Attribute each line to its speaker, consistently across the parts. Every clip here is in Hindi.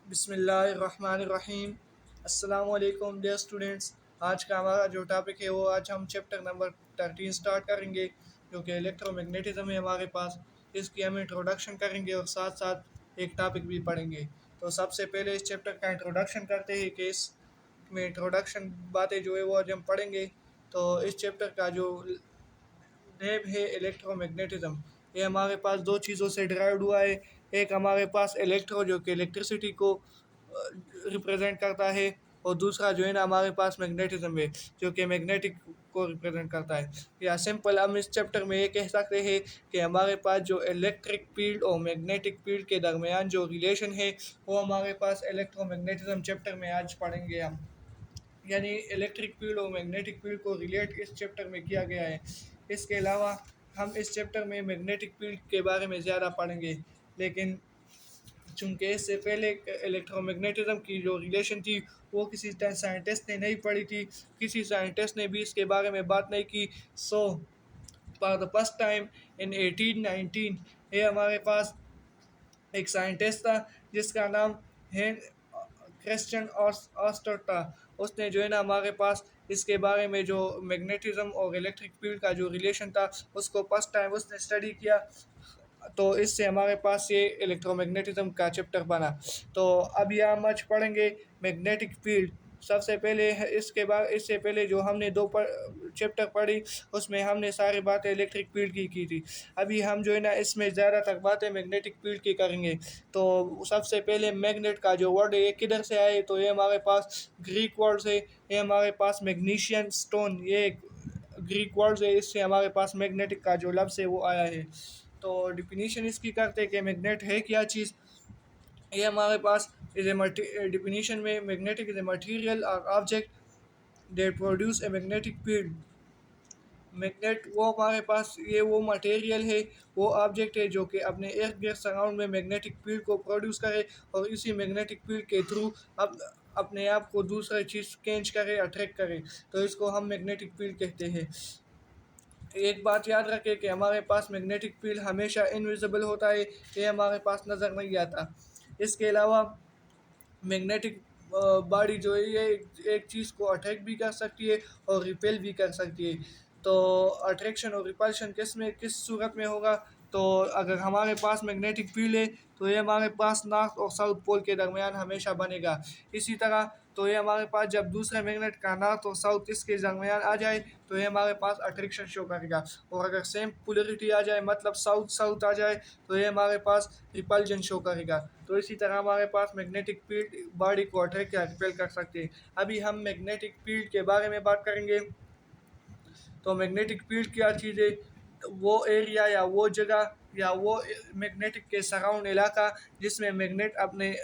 Speaker 1: बिस्मिल्लाहिर्रहमानिर्रहीम। अस्सलाम वालेकुम डियर स्टूडेंट्स। आज का हमारा जो टॉपिक है वो आज हम चैप्टर नंबर 13 स्टार्ट करेंगे, जो कि इलेक्ट्रोमैग्नेटिज्म है हमारे पास। इसकी हम इंट्रोडक्शन करेंगे और साथ साथ एक टॉपिक भी पढ़ेंगे। तो सबसे पहले इस चैप्टर का इंट्रोडक्शन करते हैं कि इसमें इंट्रोडक्शन बातें जो है वो आज हम पढ़ेंगे। तो इस चैप्टर का जो नेम है इलेक्ट्रोमैग्नेटिज्म, ये हमारे पास दो चीज़ों से डिराइव्ड हुआ है। एक हमारे पास इलेक्ट्रो जो कि इलेक्ट्रिसिटी को रिप्रेजेंट करता है, और दूसरा जो है ना हमारे पास मैग्नेटिज्म है जो कि मैग्नेटिक को रिप्रेजेंट करता है। या सिंपल हम इस चैप्टर में ये कह सकते हैं कि हमारे पास जो इलेक्ट्रिक फील्ड और मैग्नेटिक फील्ड के दरमियान जो रिलेशन है वो हमारे पास इलेक्ट्रोमैग्नेटिज्म चैप्टर में आज पढ़ेंगे हम। यानी इलेक्ट्रिक फील्ड और मैग्नेटिक फील्ड को रिलेट इस चैप्टर में किया गया है। इसके अलावा हम इस चैप्टर में मैग्नेटिक फील्ड के बारे में ज़्यादा पढ़ेंगे, लेकिन चूँकि इससे पहले इलेक्ट्रोमैग्नेटिज्म की जो रिलेशन थी वो किसी साइंटिस्ट ने नहीं पढ़ी थी, किसी साइंटिस्ट ने भी इसके बारे में बात नहीं की। So for the first time in 1819 ये हमारे पास एक साइंटिस्ट था जिसका नाम है क्रिश्चियन ऑस्टर था। उसने जो है ना हमारे पास इसके बारे में जो मैग्नेटिज्म और इलेक्ट्रिक फील्ड का जो रिलेशन था उसको फर्स्ट टाइम उसने स्टडी किया। तो इससे हमारे पास ये इलेक्ट्रोमैग्नेटिज्म का चैप्टर बना। तो अभी हम आज पढ़ेंगे मैग्नेटिक फील्ड। सबसे पहले इसके बाद इससे पहले जो हमने चैप्टर पढ़ी उसमें हमने सारी बातें इलेक्ट्रिक फील्ड की थी। अभी हम जो है ना इसमें ज़्यादातर बातें मैग्नेटिक फील्ड की करेंगे। तो सबसे पहले मैग्नेट का जो वर्ड है ये किधर से आए, तो ये हमारे पास ग्रीक वर्ड से, ये हमारे पास मैग्नीशियन स्टोन, ये ग्रीक वर्ड है, इससे हमारे पास मैग्नेटिक का जो लफ्ज़ है वो आया है। तो डिफिनीशन इसकी करते हैं कि मैग्नेट है क्या चीज़। ये हमारे पास इज ए डिफिनीशन में मैग्नेटिक इज ए मटेरियल और object that produce a magnetic field. Magnet वो हमारे पास ये वो मटेरियल है, वो ऑब्जेक्ट है जो कि अपने इर्द गिर्द सराउंड में मैग्नेटिक फील्ड को प्रोड्यूस करे और इसी मैग्नेटिक फील्ड के थ्रू अब अपने आप को दूसरी चीज़ कैच करे, अट्रैक्ट करे। तो इसको हम मैग्नेटिक फील्ड कहते हैं। एक बात याद रखें कि हमारे पास मैग्नेटिक फील्ड हमेशा इनविजिबल होता है, ये हमारे पास नज़र नहीं आता। इसके अलावा मैग्नेटिक बॉडी जो है ये एक चीज़ को अट्रैक्ट भी कर सकती है और रिपेल भी कर सकती है। तो अट्रैक्शन और रिपल्शन किस सूरत में होगा, तो अगर हमारे पास मैग्नेटिक फील्ड है तो ये हमारे पास नॉर्थ और साउथ पोल के दरमियान हमेशा बनेगा। इसी तरह तो ये हमारे पास जब दूसरे मैग्नेट का नॉर्थ और साउथ इसके दरमियान आ जाए तो ये हमारे पास अट्रैक्शन शो करेगा। और अगर सेम पोलरिटी आ जाए, मतलब साउथ साउथ आ जाए, तो ये हमारे पास रिपल्जन शो करेगा। तो इसी तरह हमारे पास मैग्नेटिक फील्ड बॉडी को अट्रैक्ट या रिपेल कर सकते हैं। अभी हम मैग्नेटिक फील्ड के बारे में बात करेंगे। तो मैग्नेटिक फील्ड क्या चीज़ है, तो वो एरिया या वो जगह या वो मैग्नेटिक के सराउंड इलाका जिसमें मैग्नेट अपने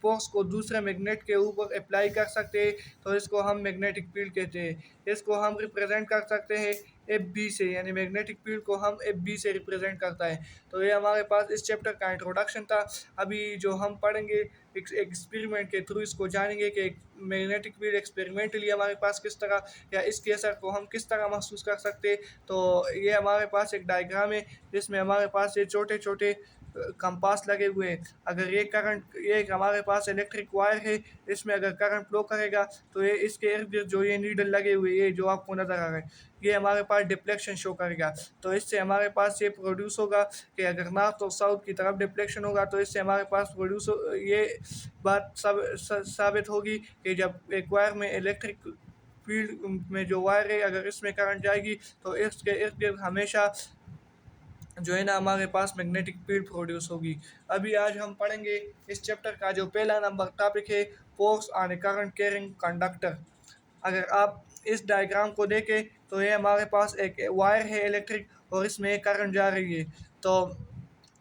Speaker 1: फोर्स को दूसरे मैग्नेट के ऊपर अप्लाई कर सकते हैं, तो इसको हम मैग्नेटिक फील्ड कहते हैं। इसको हम रिप्रेजेंट कर सकते हैं एफ बी से, यानी मैग्नेटिक फील्ड को हम एफ बी से रिप्रेजेंट करता है। तो ये हमारे पास इस चैप्टर का इंट्रोडक्शन था। अभी जो हम पढ़ेंगे एक्सपेरिमेंट के थ्रू इसको जानेंगे कि मैग्नेटिक फील्ड एक्सपेरिमेंटली हमारे पास किस तरह या इसके असर को हम किस तरह महसूस कर सकते। तो ये हमारे पास एक डायग्राम है जिसमें हमारे पास ये छोटे छोटे कंपास लगे हुए हैं। अगर ये हमारे पास इलेक्ट्रिक वायर है, इसमें अगर करंट फ्लो करेगा तो ये इसके इर्द गिर्द जो ये नीडल लगे हुए ये जो आपको नज़र आ रहा है ये हमारे पास डिफ्लेक्शन शो करेगा। तो इससे हमारे पास ये प्रोड्यूस होगा कि अगर नॉर्थ और साउथ की तरफ डिफ्लेक्शन होगा तो इससे हमारे पास ये बात साबित होगी कि जब एक वायर में इलेक्ट्रिक फील्ड में जो वायर है अगर इसमें करंट जाएगी तो इसके इर्द गिर्द हमेशा जो है ना हमारे पास मैग्नेटिक फील्ड प्रोड्यूस होगी। अभी आज हम पढ़ेंगे इस चैप्टर का जो पहला नंबर टॉपिक है, force on A current carrying conductor. अगर आप इस डायग्राम को देखें तो ये हमारे पास एक वायर है इलेक्ट्रिक और इसमें करंट जा रही है। तो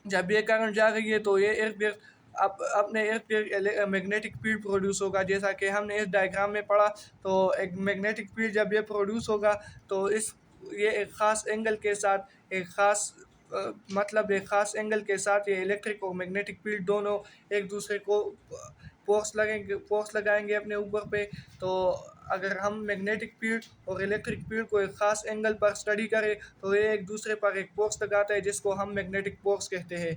Speaker 1: जब ये करंट जा रही है तो ये इर्द गिर्द अपने इर्द गिर्द मैग्नेटिक फील्ड प्रोड्यूस होगा, जैसा कि हमने इस डायग्राम में पढ़ा। तो एक मैग्नेटिक फील्ड जब ये प्रोड्यूस होगा तो ये एक ख़ास एंगल के साथ एक ख़ास मतलब एक ख़ास एंगल के साथ ये इलेक्ट्रिक और मैग्नेटिक फील्ड दोनों एक दूसरे को फोर्स लगाएंगे अपने ऊपर पे। तो अगर हम मैग्नेटिक फील्ड और इलेक्ट्रिक फील्ड को एक ख़ास एंगल पर स्टडी करें तो ये एक दूसरे पर एक फोर्स लगाता है जिसको हम मैग्नेटिक फोर्स कहते हैं।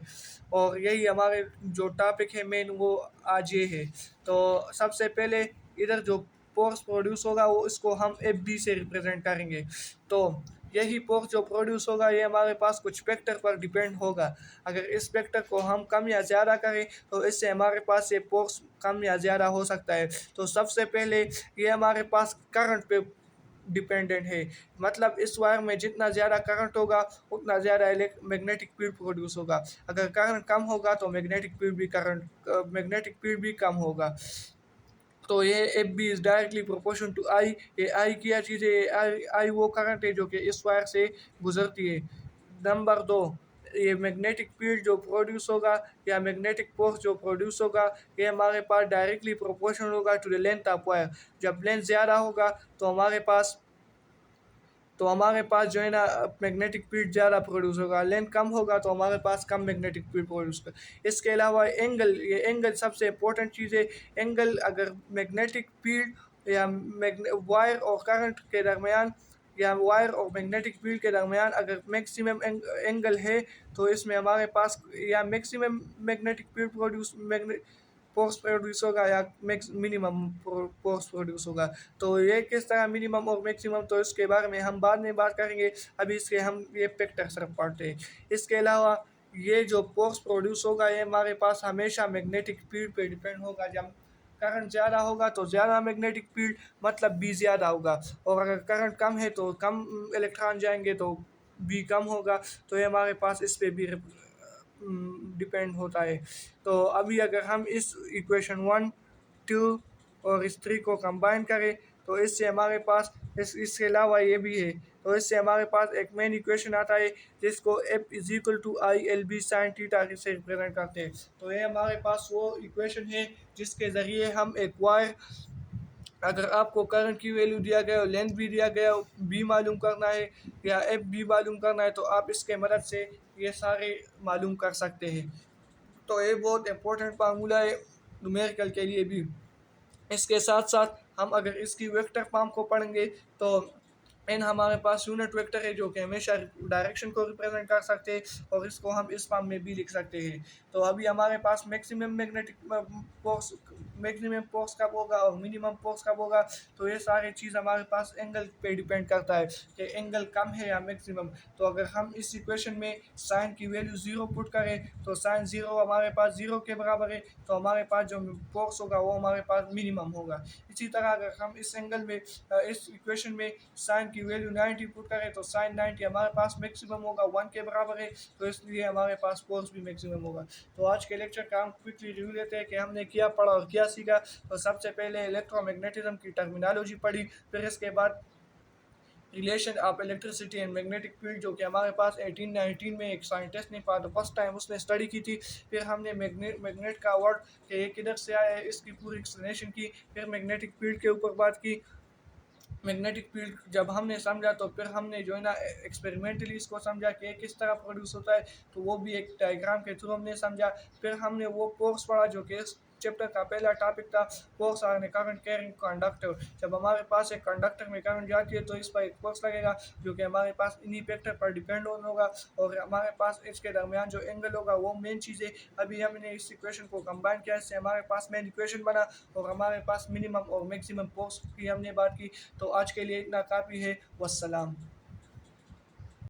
Speaker 1: और यही हमारे जो टॉपिक है मेन वो आज ये है। तो सबसे पहले इधर जो फोर्स प्रोड्यूस होगा वो इसको हम एफ बी से रिप्रेजेंट करेंगे। तो यही फोर्स जो प्रोड्यूस होगा ये हमारे पास कुछ फैक्टर पर डिपेंड होगा। अगर इस फैक्टर को हम कम या ज़्यादा करें तो इससे हमारे पास ये फोर्स कम या ज़्यादा हो सकता है। तो सबसे पहले ये हमारे पास करंट पे डिपेंडेंट है। मतलब इस वायर में जितना ज़्यादा करंट होगा उतना ज़्यादा मैग्नेटिक फील्ड प्रोड्यूस होगा। अगर करंट कम होगा तो मैग्नेटिक फील्ड भी कम होगा। तो ये F B is directly proportion to I. ये आई क्या चीज़ है? आई आई वो करंट है जो कि इस वायर से गुजरती है। नंबर दो, ये मैग्नेटिक फील्ड जो प्रोड्यूस होगा या मैग्नेटिक फोर्स जो प्रोड्यूस होगा ये हमारे पास डायरेक्टली प्रोपोर्शनल होगा to the length of wire. जब लेंथ ज़्यादा होगा तो हमारे पास जो है ना मैग्नेटिक फील्ड ज़्यादा प्रोड्यूस होगा, लेंथ कम होगा तो हमारे पास कम मैग्नेटिक फील्ड प्रोड्यूस होगा। इसके अलावा एंगल, ये एंगल सबसे इम्पोर्टेंट चीज़ है। एंगल अगर मैग्नेटिक फील्ड या वायर और करंट के दरमियान या वायर और मैग्नेटिक फील्ड के दरमियान अगर मैक्सिमम एंगल है तो इसमें हमारे पास या maximum magnetic field force produce होगा या मिनिमम फोर्स प्रोड्यूस होगा। तो ये किस तरह मिनिमम और मैक्सिमम, तो इसके बारे में हम बाद में बात करेंगे। अभी इसके हम ये फैक्टर सिर्फ पढ़ते हैं। इसके अलावा ये जो फोर्स प्रोड्यूस होगा ये हमारे पास हमेशा मैग्नेटिक फील्ड पे डिपेंड होगा। जब करंट ज़्यादा होगा तो ज़्यादा मैग्नेटिक फील्ड मतलब बी ज़्यादा होगा, और अगर करंट कम है तो कम इलेक्ट्रॉन जाएंगे तो बी कम होगा। तो ये हमारे पास इस पे भी डिपेंड होता है। तो अभी अगर हम इस इक्वेशन 1, 2 और इस 3 को कंबाइन करें तो इससे हमारे पास इसके अलावा ये भी है। तो इससे हमारे पास एक मेन इक्वेशन आता है जिसको F is equal to I L B sine theta से रिप्रेजेंट करते हैं। तो ये हमारे पास वो इक्वेशन है जिसके ज़रिए हम एक वायर, अगर आपको करंट की वैल्यू दिया गया हो, लेंथ भी दिया गया हो, बी मालूम करना है या एफ बी मालूम करना है तो आप इसके मदद से ये सारे मालूम कर सकते हैं। तो ये बहुत इंपॉर्टेंट फार्मूला है न्यूमेरिकल के लिए भी। इसके साथ साथ हम अगर इसकी वेक्टर फॉर्म को पढ़ेंगे तो एन हमारे पास यूनिट वेक्टर है जो कि हमेशा डायरेक्शन को रिप्रेजेंट कर सकते हैं, और इसको हम इस फॉर्म में भी लिख सकते हैं। तो अभी हमारे पास मैक्सिमम फोर्स कब होगा और मिनिमम फोर्स कब होगा, तो ये सारी चीज़ हमारे पास एंगल पे डिपेंड करता है कि एंगल कम है या मैक्सिमम। तो अगर हम इस इक्वेशन में साइन की वैल्यू 0 पुट करें तो साइन 0 हमारे पास 0 के बराबर है, तो हमारे पास जो फोर्स होगा वो हमारे पास मिनिमम होगा। इसी तरह अगर हम इस एंगल में इस इक्वेशन में साइन की वैल्यू 90 पुट करें तो साइन 90 हमारे पास मैक्सिमम होगा, 1 के बराबर है, तो इसलिए हमारे पास फोर्स भी मैक्सिमम होगा। तो आज के लेक्चर का हम क्विकली रिव्यू लेते हैं कि हमने क्या पढ़ा और क्या सीखा। तो सबसे पहले इलेक्ट्रोमैग्नेटिज्म की टर्मिनोलॉजी पढ़ी, फिर इसके बाद relation of electricity and magnetic field जो कि हमारे पास 1819 में एक साइंटिस्ट ने फॉर द फर्स्ट टाइम उसने स्टडी की थी। फिर हमने मैग्नेट का वर्ड कि ये किधर से आया है इसकी पूरी एक्सप्लेनेशन की। फिर मैग्नेटिक फील्ड के ऊपर बात की। मैग्नेटिक फील्ड जब हमने समझा तो फिर हमने जो है ना एक्सपेरिमेंटली इसको समझा कि किस तरह प्रोड्यूस होता है, तो वो भी एक डायग्राम के थ्रू हमने समझा। फिर हमने वो कोर्स पढ़ा जो कि इस चैप्टर का पहला टॉपिक था, force or current carrying conductor. जब हमारे पास एक कंडक्टर में करंट जाती है तो इस पर एक फोर्स लगेगा जो कि हमारे पास इन्हीं फैक्टर पर डिपेंड होगा, और हमारे पास इसके दरमियान जो एंगल होगा वो मेन चीज़ है। अभी हमने इस इक्वेशन को कंबाइन किया, इससे हमारे पास मेन इक्वेशन बना और हमारे पास मिनिमम और मैक्सिमम फोर्स की हमने बात की। तो आज के लिए इतना काफ़ी है। वस्सलाम।